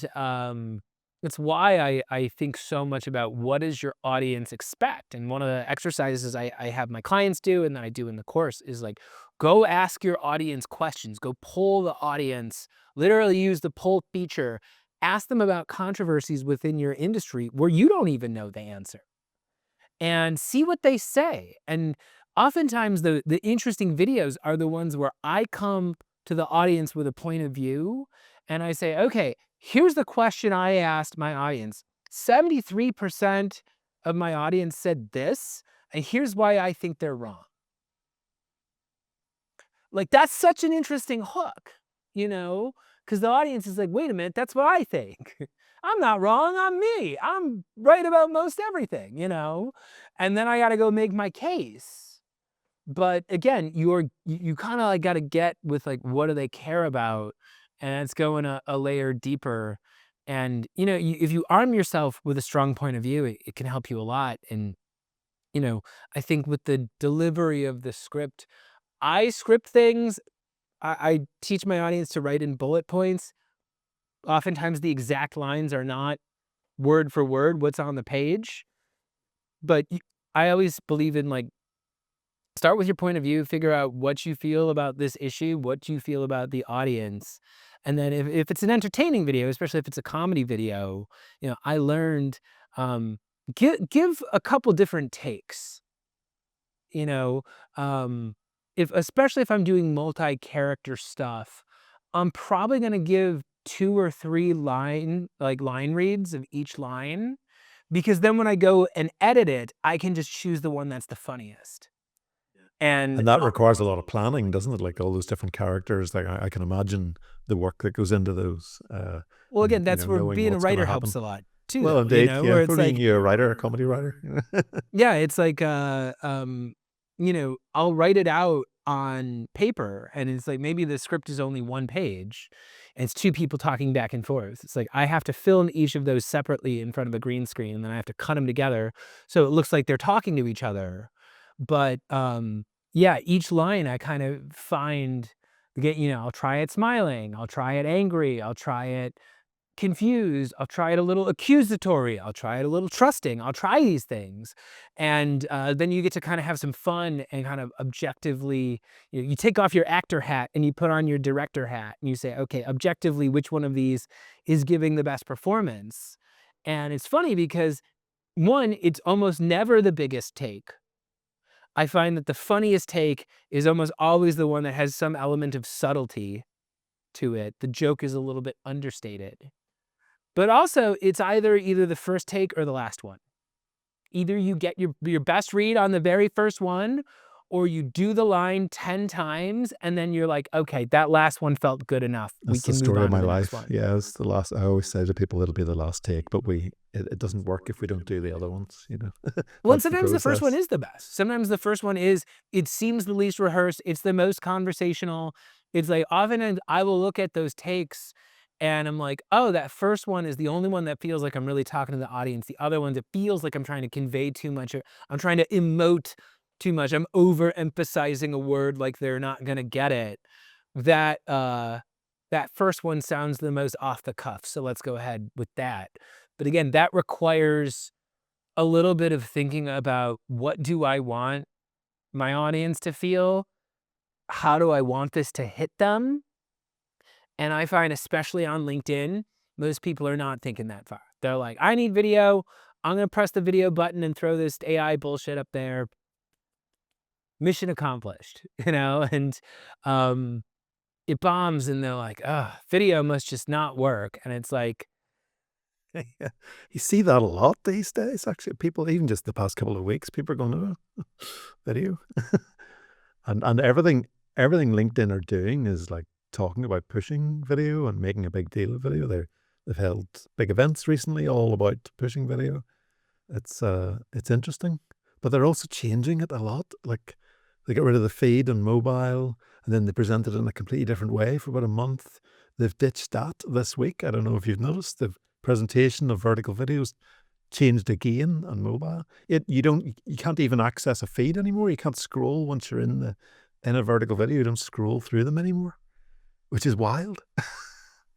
it's why I think so much about what does your audience expect. And one of the exercises I have my clients do and that I do in the course is like, go ask your audience questions, go poll the audience, literally use the poll feature, ask them about controversies within your industry where you don't even know the answer, and see what they say. And oftentimes the interesting videos are the ones where I come to the audience with a point of view and I say, okay, here's the question I asked my audience. 73% of my audience said this, and here's why I think they're wrong. Like, that's such an interesting hook, you know, because the audience is like, wait a minute, that's what I think. I'm not wrong, I'm me. I'm right about most everything, you know? And then I got to go make my case. But again, you kind of like got to get with like, what do they care about? And it's going a layer deeper. And, you know, if you arm yourself with a strong point of view, it can help you a lot. And, you know, I think with the delivery of the script, I script things. I teach my audience to write in bullet points. Oftentimes the exact lines are not word for word what's on the page. But I always believe in like, start with your point of view, figure out what you feel about this issue, what you feel about the audience. And then if it's an entertaining video, especially if it's a comedy video, you know, I learned, give a couple different takes, you know, especially if I'm doing multi-character stuff, I'm probably going to give 2 or 3 line reads of each line, because then when I go and edit it, I can just choose the one that's the funniest. And And that requires a lot of planning, doesn't it? Like all those different characters. Like I can imagine the work that goes into those, well, and again, you that's know, where knowing being a what's going to writer happen. helps a lot too, Well, though, you indeed, know, yeah. where it's What are like, you, a writer, a comedy writer? yeah, it's like, you know, I'll write it out on paper and it's like maybe the script is only 1 page and it's 2 people talking back and forth. It's like I have to fill in each of those separately in front of a green screen, and then I have to cut them together so it looks like they're talking to each other. But yeah, each line I kind of find, you know, I'll try it smiling, I'll try it angry, I'll try it confused, I'll try it a little accusatory, I'll try it a little trusting, I'll try these things. And then you get to kind of have some fun and kind of objectively, you take off your actor hat and you put on your director hat and you say, okay, objectively, which one of these is giving the best performance? And it's funny because, one, it's almost never the biggest take. I find that the funniest take is almost always the one that has some element of subtlety to it. The joke is a little bit understated. But also, it's either the first take or the last one. Either you get your best read on the very first one, or you do the line 10 times, and then you're like, okay, that last one felt good enough. We That's the can move story on of to my the next life. one. Yeah, it's the last. I always say to people, it'll be the last take, but it doesn't work if we don't do the other ones. You know, Well, and that's the sometimes the first one process. is the best. Sometimes the first one is, it seems the least rehearsed. It's the most conversational. It's like, often I will look at those takes and I'm like, oh, that first one is the only one that feels like I'm really talking to the audience. The other ones, it feels like I'm trying to convey too much, or I'm trying to emote too much. I'm overemphasizing a word like they're not going to get it. That first one sounds the most off the cuff. So let's go ahead with that. But again, that requires a little bit of thinking about, what do I want my audience to feel? How do I want this to hit them? And I find, especially on LinkedIn, most people are not thinking that far. They're like, I need video. I'm going to press the video button and throw this AI bullshit up there. Mission accomplished, and it bombs, and they're like, oh, video must just not work. And it's like, Yeah. You see that a lot these days, actually. People, even just the past couple of weeks, people are going, oh, video. And everything LinkedIn are doing is like talking about pushing video and making a big deal of video. They've held big events recently all about pushing video. It's interesting. But they're also changing it a lot. Like, they get rid of the feed on mobile, and then they present it in a completely different way for about a month. They've ditched that this week. I don't know if you've noticed. The presentation of vertical videos changed again on mobile. You can't even access a feed anymore. You can't scroll once you're in a vertical video. You don't scroll through them anymore, which is wild.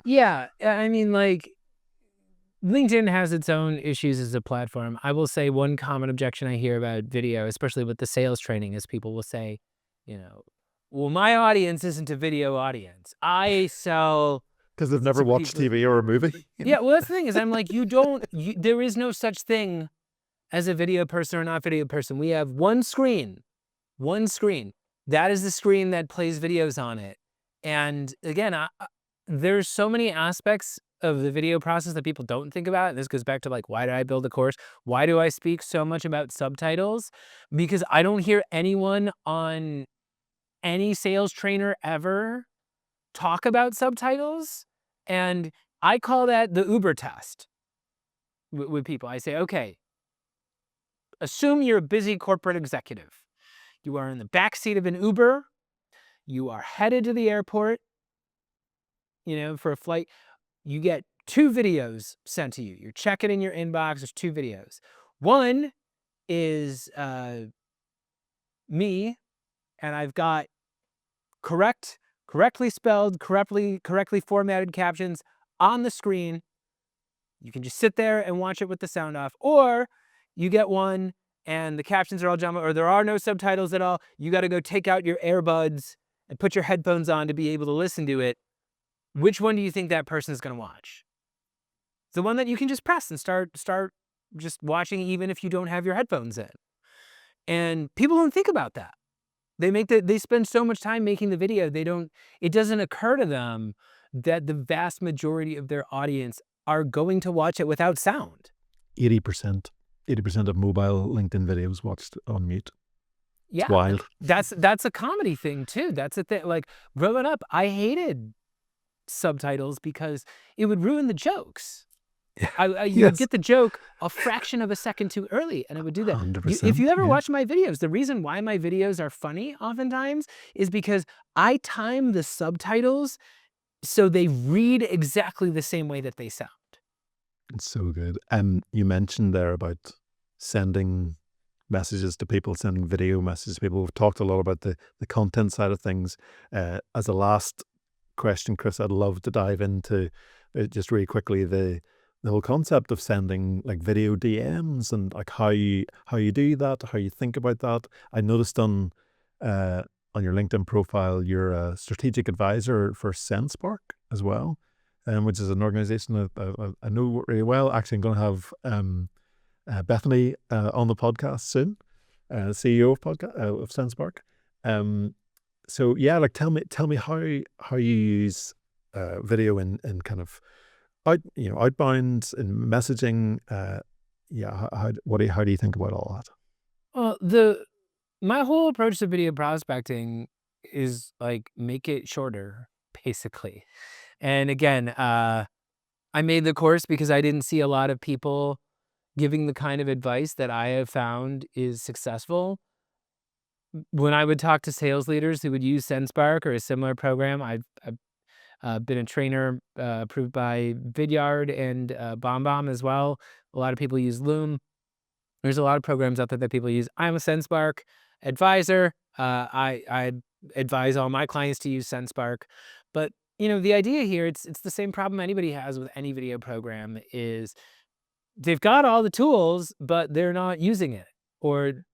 yeah, I mean, like, LinkedIn has its own issues as a platform. I will say one common objection I hear about video, especially with the sales training, is people will say, well, my audience isn't a video audience. I sell Because they've never to watched people. TV or a movie. Yeah, well, that's the thing, is I'm like, there is no such thing as a video person or not video person. We have one screen. That is the screen that plays videos on it. And again, there's so many aspects of the video process that people don't think about. And this goes back to, like, why did I build a course? Why do I speak so much about subtitles? Because I don't hear anyone on any sales trainer ever talk about subtitles. And I call that the Uber test with people. I say, okay, assume you're a busy corporate executive. You are in the back seat of an Uber. You are headed to the airport, for a flight. You get 2 videos sent to you. You're checking in your inbox. There's 2 videos. One is me, and I've got correctly spelled, correctly formatted captions on the screen. You can just sit there and watch it with the sound off. Or you get one and the captions are all jumbled, or there are no subtitles at all. You got to go take out your earbuds and put your headphones on to be able to listen to it. Which one do you think that person is going to watch? The one that you can just press and start just watching, even if you don't have your headphones in. And people don't think about that. They spend so much time making the video, it doesn't occur to them that the vast majority of their audience are going to watch it without sound. 80% of mobile LinkedIn videos watched on mute. Yeah, it's wild. That's a comedy thing too. That's a thing. Like, growing up, I hated subtitles because it would ruin the jokes. You would get the joke a fraction of a second too early, and it would do that. 100%. If you ever watch my videos, the reason why my videos are funny oftentimes is because I time the subtitles so they read exactly the same way that they sound. It's so good. You mentioned there about sending messages to people, sending video messages to people. We've talked a lot about the content side of things. As a last question, Chris, I'd love to dive into just really quickly the whole concept of sending, like, video DMs, and like how you do that, how you think about that. I noticed on your LinkedIn profile, you're a strategic advisor for SendSpark as well, which is an organization that I know really well. Actually, I'm going to have Bethany on the podcast soon, CEO of SendSpark. So yeah, like, tell me how you use video in kind of outbound in messaging. Yeah, how do you think about all that? Well, my whole approach to video prospecting is like make it shorter, basically. And again, I made the course because I didn't see a lot of people giving the kind of advice that I have found is successful. When I would talk to sales leaders who would use SendSpark or a similar program, I've been a trainer approved by Vidyard and BombBomb as well. A lot of people use Loom. There's a lot of programs out there that people use. I'm a SendSpark advisor. I advise all my clients to use SendSpark. But the idea here, it's the same problem anybody has with any video program is they've got all the tools, but they're not using it. Or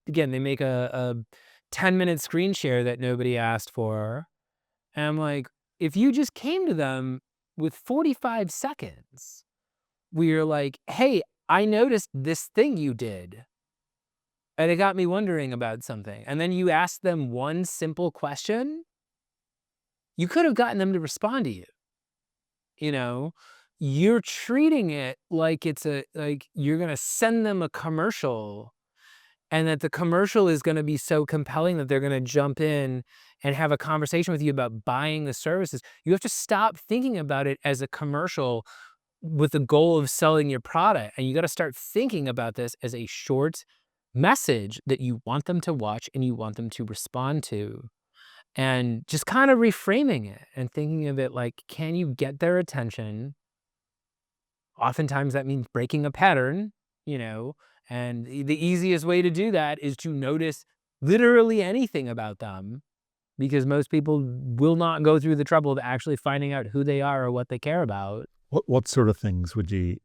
again, they make a 10-minute screen share that nobody asked for. And I'm like, if you just came to them with 45 seconds, where you're like, hey, I noticed this thing you did, and it got me wondering about something. And then you ask them one simple question, you could have gotten them to respond to you. You're treating it like like you're going to send them a commercial, and that the commercial is going to be so compelling that they're going to jump in and have a conversation with you about buying the services. You have to stop thinking about it as a commercial with the goal of selling your product. And you got to start thinking about this as a short message that you want them to watch and you want them to respond to. And just kind of reframing it and thinking of it like, can you get their attention? Oftentimes that means breaking a pattern, and the easiest way to do that is to notice literally anything about them, because most people will not go through the trouble of actually finding out who they are or what they care about. What sort of things would you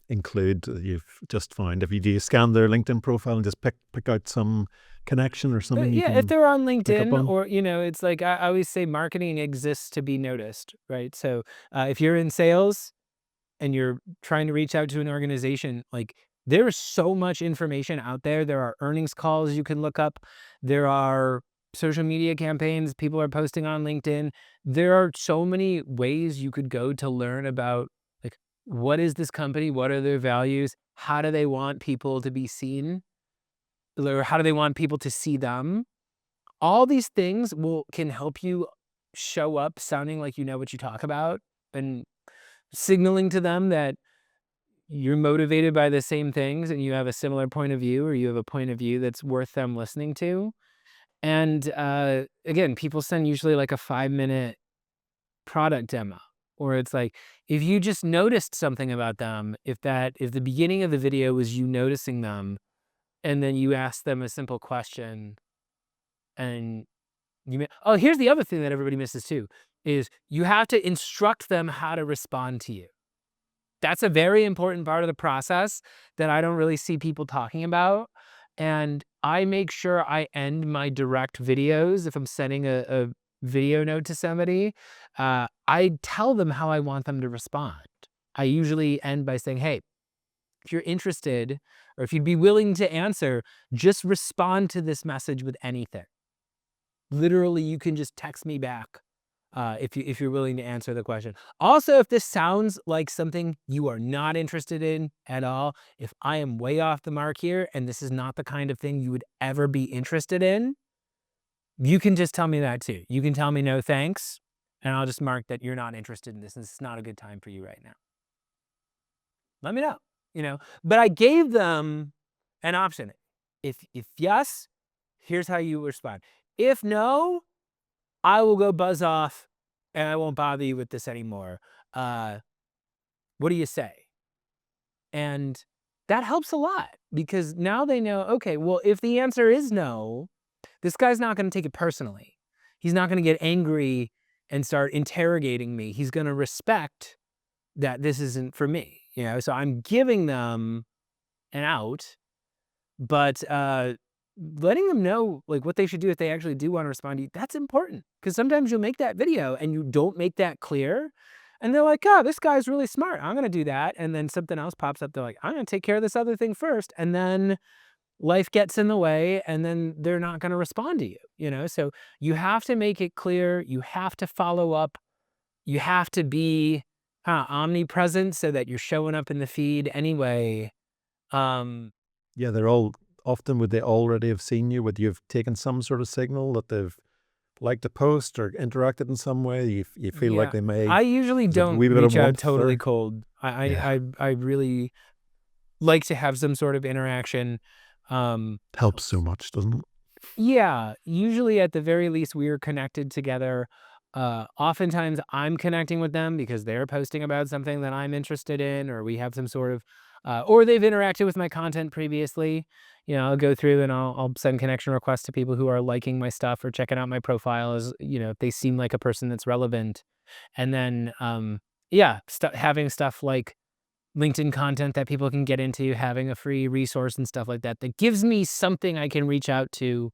include that you've just found? Do you scan their LinkedIn profile and just pick out some connection or something you Yeah, can if they're on pick up LinkedIn, on? or it's like I always say, marketing exists to be noticed, right? So if you're in sales and you're trying to reach out to an organization, like there is so much information out there. There are earnings calls you can look up. There are social media campaigns people are posting on LinkedIn. There are so many ways you could go to learn about, like, what is this company? What are their values? How do they want people to be seen? Or how do they want people to see them? All these things can help you show up sounding like you know what you talk about, and signaling to them that you're motivated by the same things and you have a similar point of view, or you have a point of view that's worth them listening to. And again, people send usually like a 5-minute product demo, or it's like, if you just noticed something about them, if the beginning of the video was you noticing them, and then you ask them a simple question, and here's the other thing that everybody misses too, is you have to instruct them how to respond to you. That's a very important part of the process that I don't really see people talking about. And I make sure I end my direct videos, if I'm sending a video note to somebody, I tell them how I want them to respond. I usually end by saying, hey, if you're interested, or if you'd be willing to answer, just respond to this message with anything. Literally, you can just text me back if you're willing to answer the question. Also, if this sounds like something you are not interested in at all, if I am way off the mark here and this is not the kind of thing you would ever be interested in, you can just tell me that too. You can tell me no thanks, and I'll just mark that you're not interested in this, and it's not a good time for you right now. Let me know. But I gave them an option. If yes, here's how you respond. If no, I will go buzz off and I won't bother you with this anymore. What do you say? And that helps a lot, because now they know, okay, well, if the answer is no, this guy's not going to take it personally. He's not going to get angry and start interrogating me. He's going to respect that this isn't for me. So I'm giving them an out, but letting them know like what they should do if they actually do want to respond to you, that's important, because sometimes you'll make that video and you don't make that clear, and they're like, oh, this guy's really smart, I'm gonna do that, and then something else pops up, they're like, I'm gonna take care of this other thing first, and then life gets in the way, and then they're not gonna respond to you. So you have to make it clear, you have to follow up, you have to be omnipresent so that you're showing up in the feed anyway. Yeah, they're all often, would they already have seen you? Would you have taken some sort of signal that they've liked a post or interacted in some way? You feel like Yeah, they may, I usually there's a don't wee bit of reach out warmth totally there. cold. Yeah, I really like to have some sort of interaction. Um, helps so much, doesn't it? yeah, usually at the very least we're connected together. Oftentimes I'm connecting with them because they're posting about something that I'm interested in, or we have some sort of, or they've interacted with my content previously. I'll go through and I'll send connection requests to people who are liking my stuff or checking out my profile as, if they seem like a person that's relevant. And then, yeah, having stuff like LinkedIn content that people can get into, having a free resource and stuff like that, that gives me something I can reach out to,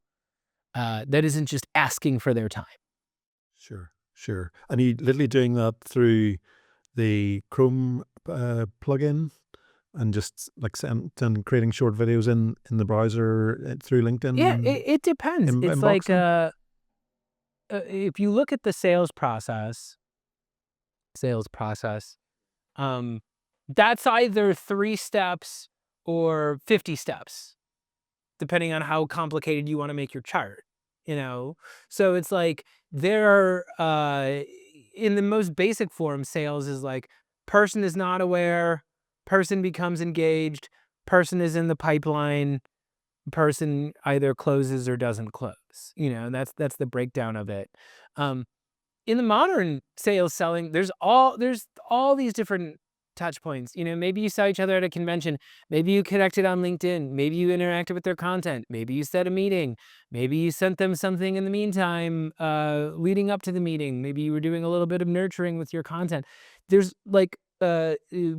that isn't just asking for their time. Sure, sure. And you literally doing that through the Chrome plugin and just like creating short videos in the browser through Yeah, LinkedIn it depends. It's like, inboxing? if you look at the sales process, um, that's either 3 steps or 50 steps, depending on how complicated you wanna make your chart, you know? So it's like there in the most basic form, sales is like person is not aware, person becomes engaged, person is in the pipeline, person either closes or doesn't close, and that's the breakdown of it. Um, in the modern sales selling, there's all these different touch points. Maybe you saw each other at a convention, maybe you connected on LinkedIn, maybe you interacted with their content, maybe you set a meeting, maybe you sent them something in the meantime, leading up to the meeting, maybe you were doing a little bit of nurturing with your content. There's like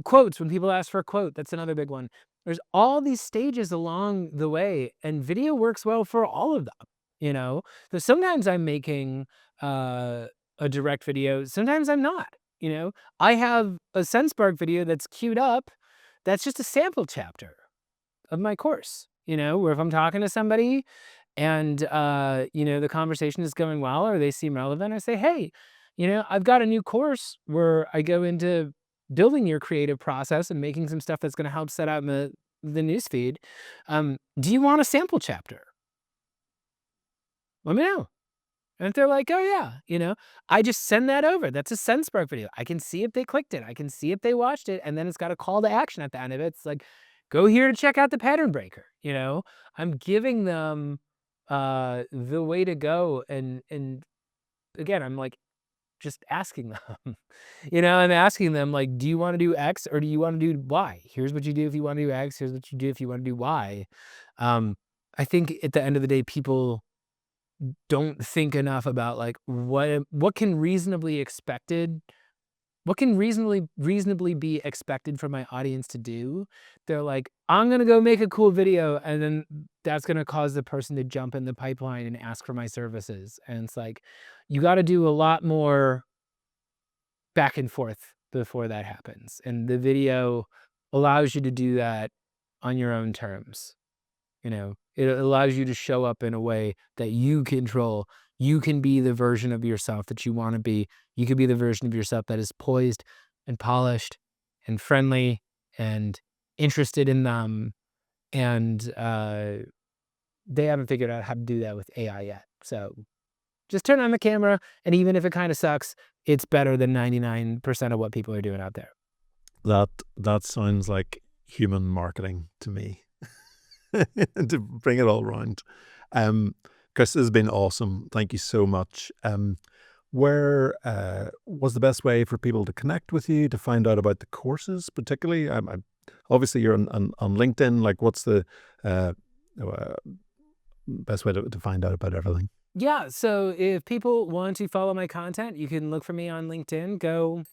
quotes when people ask for a quote. That's another big one. There's all these stages along the way, and video works well for all of them. You know, so sometimes I'm making uh, a direct video. Sometimes I'm not, you know? I have a SenseSpark video that's queued up. That's just a sample chapter of my course, where if I'm talking to somebody and, the conversation is going well or they seem relevant, I say, hey, I've got a new course where I go into building your creative process and making some stuff that's going to help set out in the newsfeed. Do you want a sample chapter? Let me know. And if they're like, "Oh, yeah," I just send that over. That's a SenseSpark video. I can see if they clicked it. I can see if they watched it, and then it's got a call to action at the end of it. It's like, "Go here to check out the pattern breaker," I'm giving them, the way to go, and again, I'm, like, just asking them. I'm asking them, like, "Do you wanna do X or do you wanna do Y? Here's what you do if you wanna do X. Here's what you do if you wanna do Y." Um, I think at the end of the day, people don't think enough about like what can reasonably be expected from my audience to do. They're like, I'm gonna go make a cool video, and then that's gonna cause the person to jump in the pipeline and ask for my services. And it's like, you got to do a lot more back and forth before that happens. And the video allows you to do that on your own terms. It allows you to show up in a way that you control. You can be the version of yourself that you want to be. You can be the version of yourself that is poised and polished and friendly and interested in them. And they haven't figured out how to do that with AI yet. So just turn on the camera, and even if it kind of sucks, it's better than 99% of what people are doing out there. That sounds like human marketing to me. To bring it all around. Chris, this has been awesome. Thank you so much. Where was the best way for people to connect with you, to find out about the courses, particularly? Obviously, you're on LinkedIn. Like, what's the best way to find out about everything? Yeah, so if people want to follow my content, you can look for me on LinkedIn. Go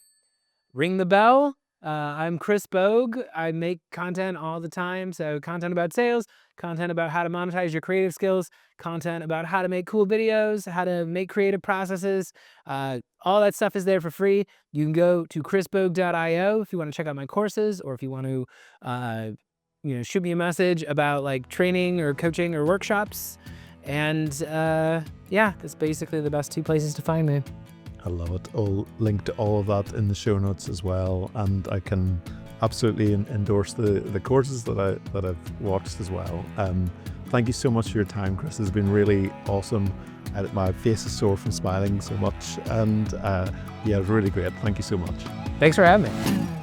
ring the bell. I'm Chris Bogue. I make content all the time. So content about sales, content about how to monetize your creative skills, content about how to make cool videos, how to make creative processes. All that stuff is there for free. You can go to chrisbogue.io if you want to check out my courses, or if you want to, shoot me a message about like training or coaching or workshops. And yeah, that's basically the best 2 places to find me. I love it. I'll link to all of that in the show notes as well, and I can absolutely endorse the courses that I've watched as well. Thank you so much for your time, Chris. It's been really awesome. My face is sore from smiling so much, and yeah, it was really great. Thank you so much. Thanks for having me.